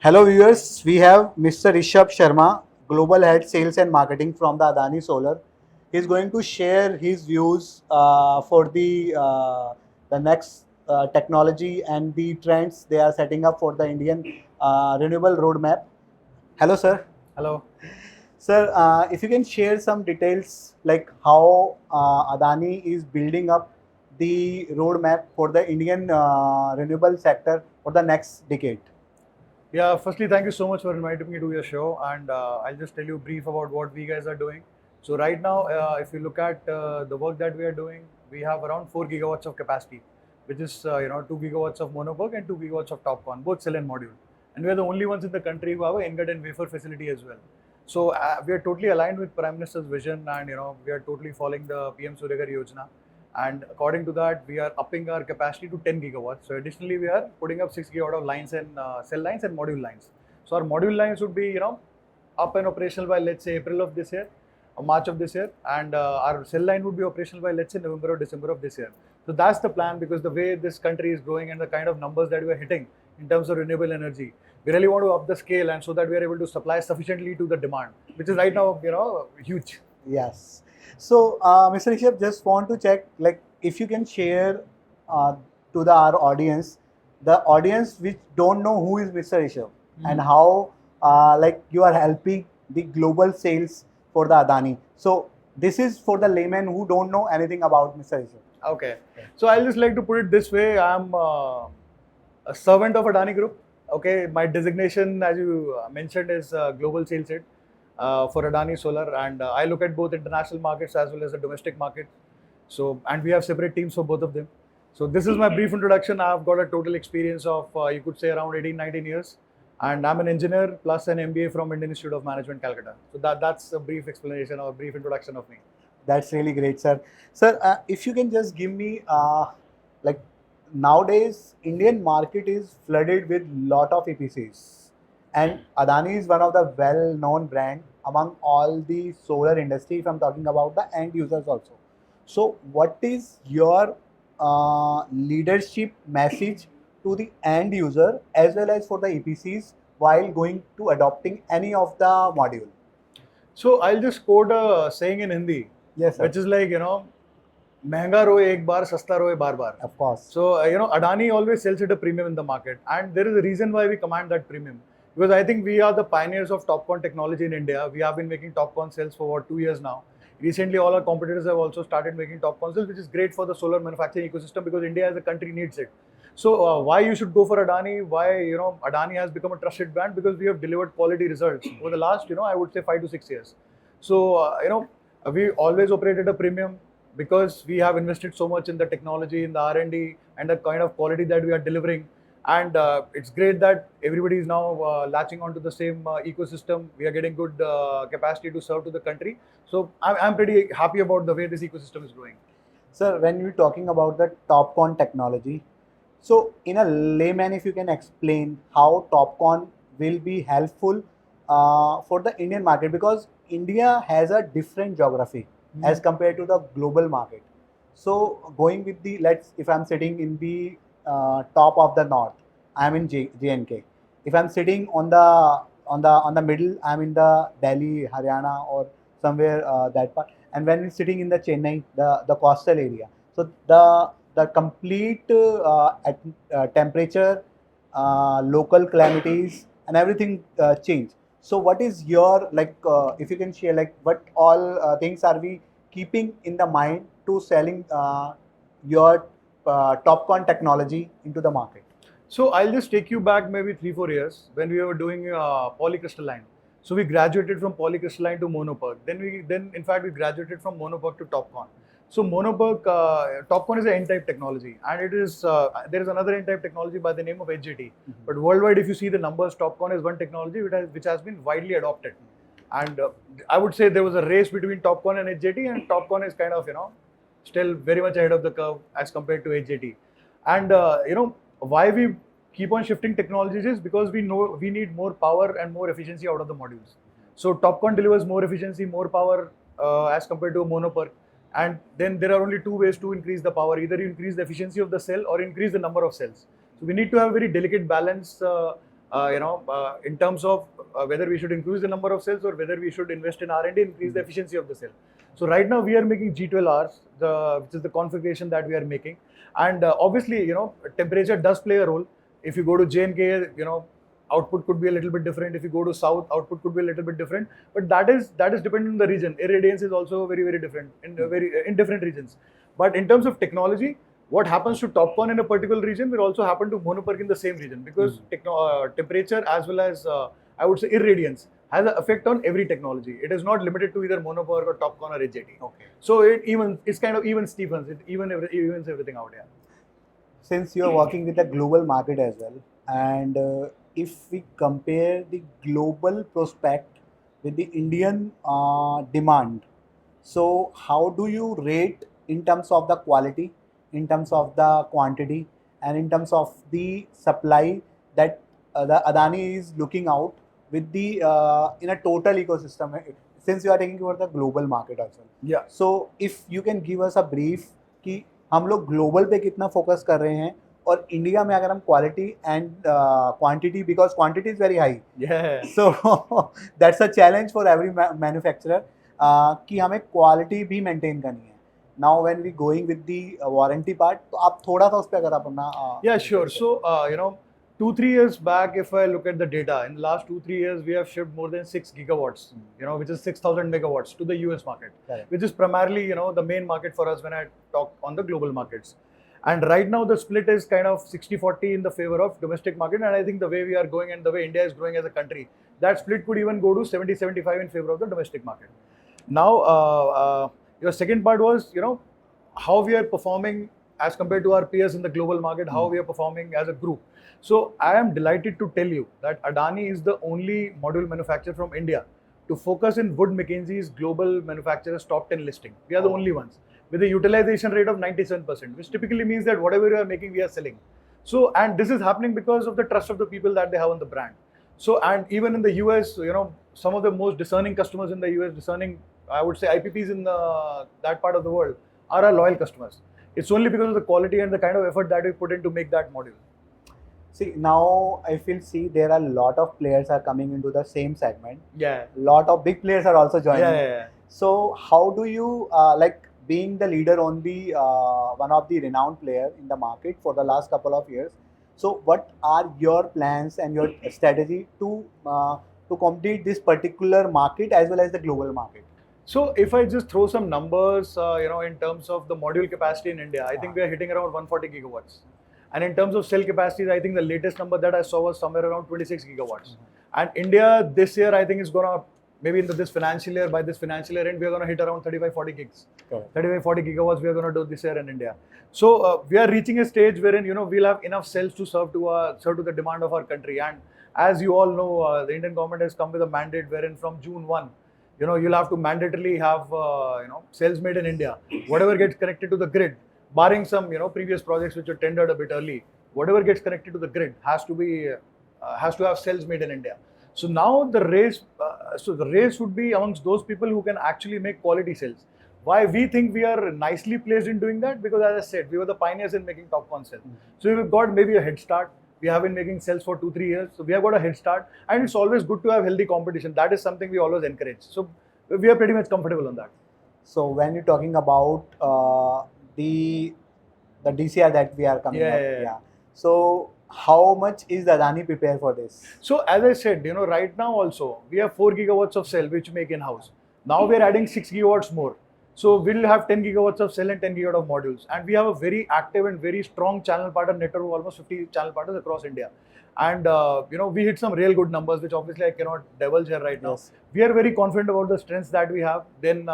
Hello viewers, we have Mr. Rishabh Sharma, Global Head Sales and Marketing from the Adani Solar. He is going to share his views for the next technology and the trends they are setting up for the Indian renewable roadmap. Hello, sir. Hello. Sir, if you can share some details like how Adani is building up the roadmap for the Indian renewable sector for the next decade. Yeah, firstly, thank you so much for inviting me to your show. And I'll just tell you brief about what we guys are doing. So right now, if you look at the work that we are doing, we have around 4 gigawatts of capacity, which is 2 gigawatts of monoPERC and 2 gigawatts of Topcon, both cell and module. And we are the only ones in the country who have an ingot and wafer facility as well. So we are totally aligned with Prime Minister's vision, and we are totally following the PM Surya Ghar Yojana. And according to that, we are upping our capacity to 10 gigawatts. So additionally, we are putting up 6 gigawatt of lines and cell lines and module lines. So our module lines would be, up and operational by, let's say, April of this year or March of this year. And our cell line would be operational by, let's say, November or December of this year. So that's the plan, because the way this country is growing and the kind of numbers that we are hitting in terms of renewable energy, we really want to up the scale, and so that we are able to supply sufficiently to the demand, which is right now, huge. Yes. So, Mr. Rishabh, just want to check, like, if you can share to our audience, the audience which don't know who is Mr. Rishabh and how, like, you are helping the global sales for the Adani. So, this is for the layman who don't know anything about Mr. Rishabh. Okay. So I'll just like to put it this way. I'm a servant of Adani Group. Okay. My designation, as you mentioned, is Global Sales Head for Adani Solar. And I look at both international markets as well as the domestic market. So, and we have separate teams for both of them. So this is my brief introduction. I've got a total experience of, you could say, around 18, 19 years. And I'm an engineer plus an MBA from Indian Institute of Management, Calcutta. So that's a brief explanation or a brief introduction of me. That's really great, sir. Sir, if you can just give me, like, nowadays, Indian market is flooded with lot of EPCs, and Adani is one of the well-known brand among all the solar industry. If I'm talking about the end users also, so what is your leadership message to the end user as well as for the EPCs while going to adopting any of the module? So I'll just quote a saying in Hindi. Yes, sir. Which is like, महंगा रोए एक बार, सस्ता रोए बार बार. Of course. So, Adani always sells at a premium in the market. And there is a reason why we command that premium. Because I think we are the pioneers of Topcon technology in India. We have been making Topcon cells for what, 2 years now. Recently, all our competitors have also started making Topcon cells, which is great for the solar manufacturing ecosystem, because India as a country needs it. So why you should go for Adani? Why, Adani has become a trusted brand? Because we have delivered quality results over the last, I would say 5 to 6 years. So, we always operate at a premium because we have invested so much in the technology, in the R&D, and the kind of quality that we are delivering. And it's great that everybody is now latching onto the same ecosystem. We are getting good capacity to serve to the country. So I'm pretty happy about the way this ecosystem is growing. Sir, when we're talking about the Topcon technology, so in a layman, if you can explain how Topcon will be helpful for the Indian market, because India has a different geography as compared to the global market. So going with the, if I'm sitting in the top of the north, I'm in JNK. If I'm sitting on the middle, I'm in the Delhi, Haryana, or somewhere that part. And when we're sitting in the Chennai, the coastal area, so the complete temperature, local calamities, and everything change. So what is your, like, if you can share, like, what all things are we keeping in the mind to selling your Topcon technology into the market? So I'll just take you back maybe 3-4 years when we were doing polycrystalline. So we graduated from polycrystalline to monoPERC. Then in fact we graduated from monoPERC to Topcon. So monoPERC, Topcon is an N-type technology, and it is there is another N-type technology by the name of HJT. But worldwide, if you see the numbers, Topcon is one technology which has been widely adopted. And I would say there was a race between Topcon and HJT, and Topcon is kind of still very much ahead of the curve as compared to HJT. And why we keep on shifting technologies is because we know we need more power and more efficiency out of the modules. So Topcon delivers more efficiency, more power as compared to a monoPERC. And then there are only two ways to increase the power. Either you increase the efficiency of the cell or increase the number of cells. So we need to have a very delicate balance in terms of whether we should increase the number of cells or whether we should invest in R&D, increase the efficiency of the cell. So right now we are making G12Rs, which is the configuration that we are making, and obviously temperature does play a role. If you go to J&K, output could be a little bit different. If you go to south, output could be a little bit different. But that is dependent on the region. Irradiance is also very different in different regions. But in terms of technology, what happens to Topcon in a particular region will also happen to monoperk in the same region, because temperature as well as I would say irradiance has an effect on every technology. It is not limited to either monoperk or Topcon or HJT. Okay. So it's kind of even Stephens. It evens everything out. Yeah. Since you're working with the global market as well, and if we compare the global prospect with the Indian demand, so how do you rate in terms of the quality, in terms of the quantity, and in terms of the supply that the Adani is looking out with the in a total ecosystem, since you are taking over the global market as well? Yeah. So if you can give us a brief कि हम लोग global पे कितना focus कर रहे हैं, और India में अगर हम quality and quantity, because quantity is very high, so that's a challenge for every manufacturer कि हमें क्वालिटी भी मेंटेन करनी है. Now when we going with the warranty part, तो आप थोड़ा सा उस पर अगर आप अपना yeah, sure. So 2-3 years back, if I look at the data, in the last 2-3 years, we have shipped more than 6 gigawatts, which is 6,000 megawatts to the US market, which is primarily, the main market for us when I talk on the global markets. And right now, the split is kind of 60-40 in the favor of domestic market. And I think the way we are going and the way India is growing as a country, that split could even go to 70-75 in favor of the domestic market. Now, your second part was, how we are performing as compared to our peers in the global market, how we are performing as a group. So I am delighted to tell you that Adani is the only module manufacturer from India to focus in Wood Mackenzie's global manufacturers top 10 listing. We are the only ones with a utilization rate of 97%, which typically means that whatever we are making, we are selling. So, and this is happening because of the trust of the people that they have on the brand. So, and even in the US, some of the most discerning customers in the US, I would say IPPs in that part of the world, are our loyal customers. It's only because of the quality and the kind of effort that we put in to make that module. See, now if you'll see, there are a lot of players are coming into the same segment. Yeah. Lot of big players are also joining. Yeah. So how do you like being the leader on the one of the renowned player in the market for the last couple of years? So what are your plans and your strategy to complete this particular market as well as the global market? So if I just throw some numbers, in terms of the module capacity in India, I think we are hitting around 140 gigawatts. And in terms of cell capacities, I think the latest number that I saw was somewhere around 26 gigawatts. And India this year, I think is going to, maybe in this financial year, by this financial year end, we are going to hit around 35-40 gigs. 35-40 gigawatts we are going to do this year in India. So we are reaching a stage wherein, we'll have enough cells to serve to the demand of our country. And as you all know, the Indian government has come with a mandate wherein from June 1, you'll have to mandatorily have, cells made in India. Whatever gets connected to the grid, barring some, previous projects which were tendered a bit early, whatever gets connected to the grid has to have cells made in India. So now the race would be amongst those people who can actually make quality cells. Why we think we are nicely placed in doing that? Because as I said, we were the pioneers in making Topcon cells. So we've got maybe a head start. We have been making cells for 2-3 years. So we have got a head start, and it's always good to have healthy competition. That is something we always encourage. So we are pretty much comfortable on that. So when you're talking about the DCR that we are coming up, so how much is the Adani prepared for this? So as I said, right now also we have 4 gigawatts of cell which we make in house. Now we are adding 6 gigawatts more. So we'll have 10 gigawatts of cell and 10 gigawatts of modules. And we have a very active and very strong channel partner network of almost 50 channel partners across India. And we hit some real good numbers, which obviously I cannot divulge here right now. We are very confident about the strengths that we have. Then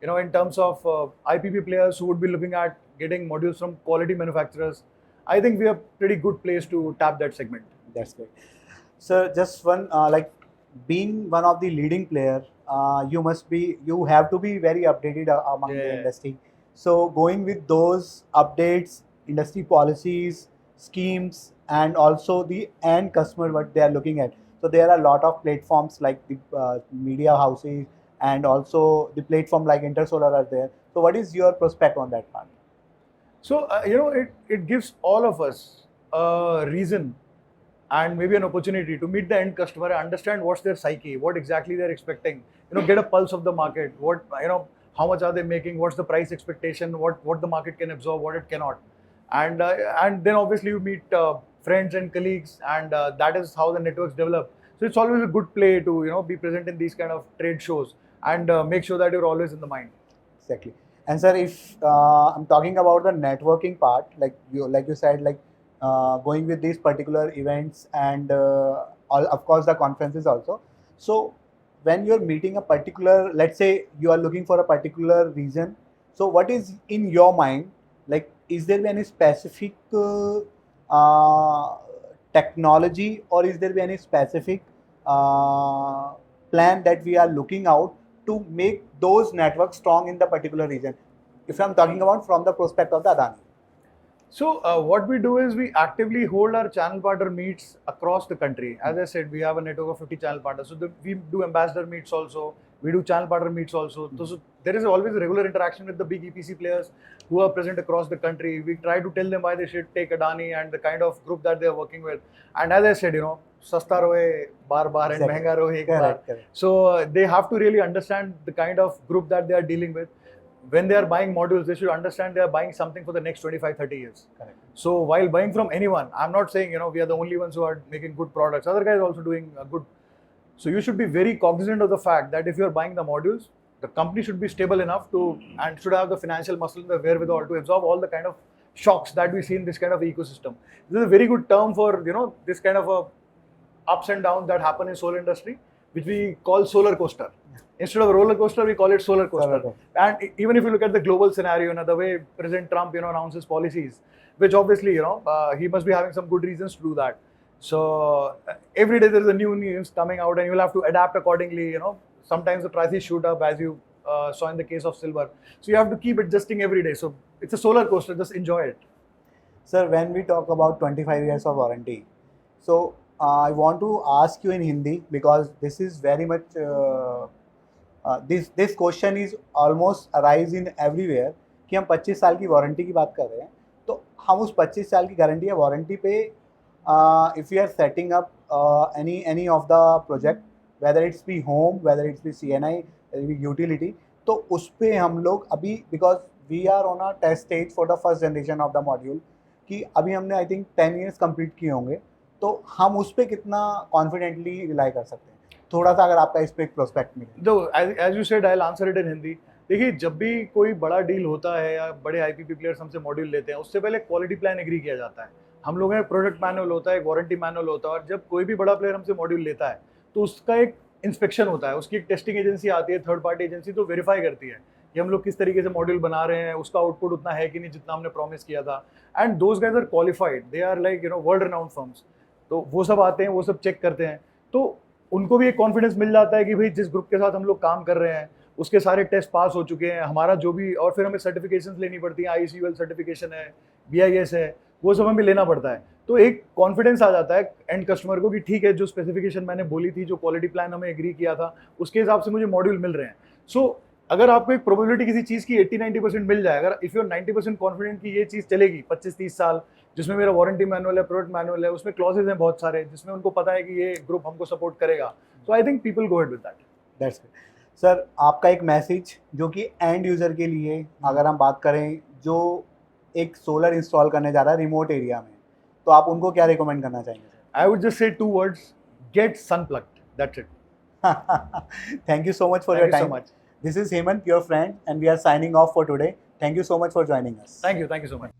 in terms of IPP players who would be looking at getting modules from quality manufacturers, I think we are pretty good place to tap that segment. That's great. So just one, like being one of the leading player, you have to be very updated among the industry. So going with those updates, industry policies, schemes, and also the end customer, what they are looking at. So there are a lot of platforms like the media houses, and also the platform like Intersolar are there. So what is your prospect on that part? So, it gives all of us a reason and maybe an opportunity to meet the end customer and understand what's their psyche, what exactly they're expecting, get a pulse of the market, what, how much are they making, what's the price expectation, what the market can absorb, what it cannot. And then obviously you meet friends and colleagues, and that is how the networks develop. So it's always a good play to be present in these kind of trade shows, and make sure that you're always in the mind. Exactly. And sir, if I'm talking about the networking part, like you said, going with these particular events and of course the conferences also. So when you're meeting a particular, let's say you are looking for a particular reason, so what is in your mind? Like, is there any specific technology, or is there any specific uh, plan that we are looking out to make those networks strong in the particular region? If I'm talking about from the prospect of the Adani. So what we do is we actively hold our channel partner meets across the country. As I said, we have a network of 50 channel partners. So we do ambassador meets also. We do channel partner meets also. So there is always a regular interaction with the big EPC players who are present across the country. We try to tell them why they should take Adani and the kind of group that they are working with. And as I said, sasta rohe bar bar and mehenga rohe ek bar. So they have to really understand the kind of group that they are dealing with. When they are buying modules, they should understand they are buying something for the next 25, 30 years. Correct. So while buying from anyone, I'm not saying, we are the only ones who are making good products. Other guys are also doing good. So you should be very cognizant of the fact that if you are buying the modules, the company should be stable enough to, and should have the financial muscle and the wherewithal to absorb all the kind of shocks that we see in this kind of ecosystem. This is a very good term for, this kind of ups and downs that happen in solar industry, which we call solar coaster. Instead of a roller coaster, we call it solar coaster. And even if you look at the global scenario, the way President Trump, announces policies, which obviously, he must be having some good reasons to do that. So every day there is a new news coming out, and you will have to adapt accordingly. Sometimes the prices shoot up, as you saw in the case of silver. So you have to keep adjusting every day. So it's a solar coaster. Just enjoy it. Sir, when we talk about 25 years of warranty, so I want to ask you in Hindi, because this is very much this question is almost arise in everywhere कि हम 25 साल की warranty की बात कर रहे हैं, तो हम उस 25 साल की गारंटी या वारंटी पे if we are setting up any of the project, whether it's be home, whether it's be CNI, utility, तो उस पे हम लोग अभी, because we are on a test stage for the first generation of the module, कि अभी हमने I think 10 years complete किए होंगे, तो हम उस पे कितना कॉन्फिडेंटली रिलाई कर सकते हैं? थोड़ा सा अगर आपका इस पे एक प्रोस्पेक्ट मिले। तो as you said, I will answer it in Hindi. देखिए, जब भी कोई बड़ा डील होता है या बड़े आईपीपी प्लेयर्स हमसे मॉड्यूल लेते हैं, उससे पहले क्वालिटी प्लान एग्री किया जाता है। हम लोगों में प्रोडक्ट मैनुअल होता है, एक वारंटी मैनुअल होता है, और जब कोई भी बड़ा प्लेयर हमसे मॉड्यूल लेता है तो उसका एक इंस्पेक्शन होता है, उसकी एक टेस्टिंग एजेंसी आती है, थर्ड पार्टी एजेंसी, तो वेरीफाई करती है कि हम लोग किस तरीके से मॉड्यूल बना रहे हैं, उसका आउटपुट उतना है कि नहीं जितना हमने प्रॉमिस किया था। And those guys are qualified, they are like world renowned firms. तो वो सब आते हैं, वो सब चेक करते हैं, तो उनको भी एक कॉन्फिडेंस मिल जाता है कि भाई जिस ग्रुप के साथ हम लोग काम कर रहे हैं उसके सारे टेस्ट पास हो चुके हैं, हमारा जो भी, और फिर हमें सर्टिफिकेशंस लेनी पड़ती हैं, ICUL सर्टिफिकेशन है, BIS है, वो सब हमें लेना पड़ता है। तो एक कॉन्फिडेंस आ जाता है एंड कस्टमर को कि ठीक है, जो स्पेसिफिकेशन मैंने बोली थी, जो क्वालिटी प्लान हमें एग्री किया था, उसके हिसाब से मुझे मॉड्यूल मिल रहे हैं। सो अगर आपको एक प्रोबेबिलिटी किसी चीज़ की 80-90% मिल जाए, अगर इफ़ यू आर 90% कॉन्फिडेंट कि ये चीज़ चलेगी 25-30 साल, जिसमें मेरा वारंटी मैनुअल है, प्रोडक्ट मैनुअल है, उसमें क्लॉजेज हैं बहुत सारे, जिसमें उनको पता है कि ये ग्रुप हमको सपोर्ट करेगा, so I think people go ahead with that. That's good. Sir, आपका एक मैसेज जो कि एंड यूज़र के लिए, अगर हम बात करें जो एक सोलर इंस्टॉल करने जा रहा है रिमोट एरिया में, तो आप उनको क्या रिकमेंड करना चाहेंगे? I would just say 2 words, get sun plugged, that's it. Thank you so much for your time. This is Hemant, your friend, and we are signing off for today. Thank you so much for joining us. Thank you so much.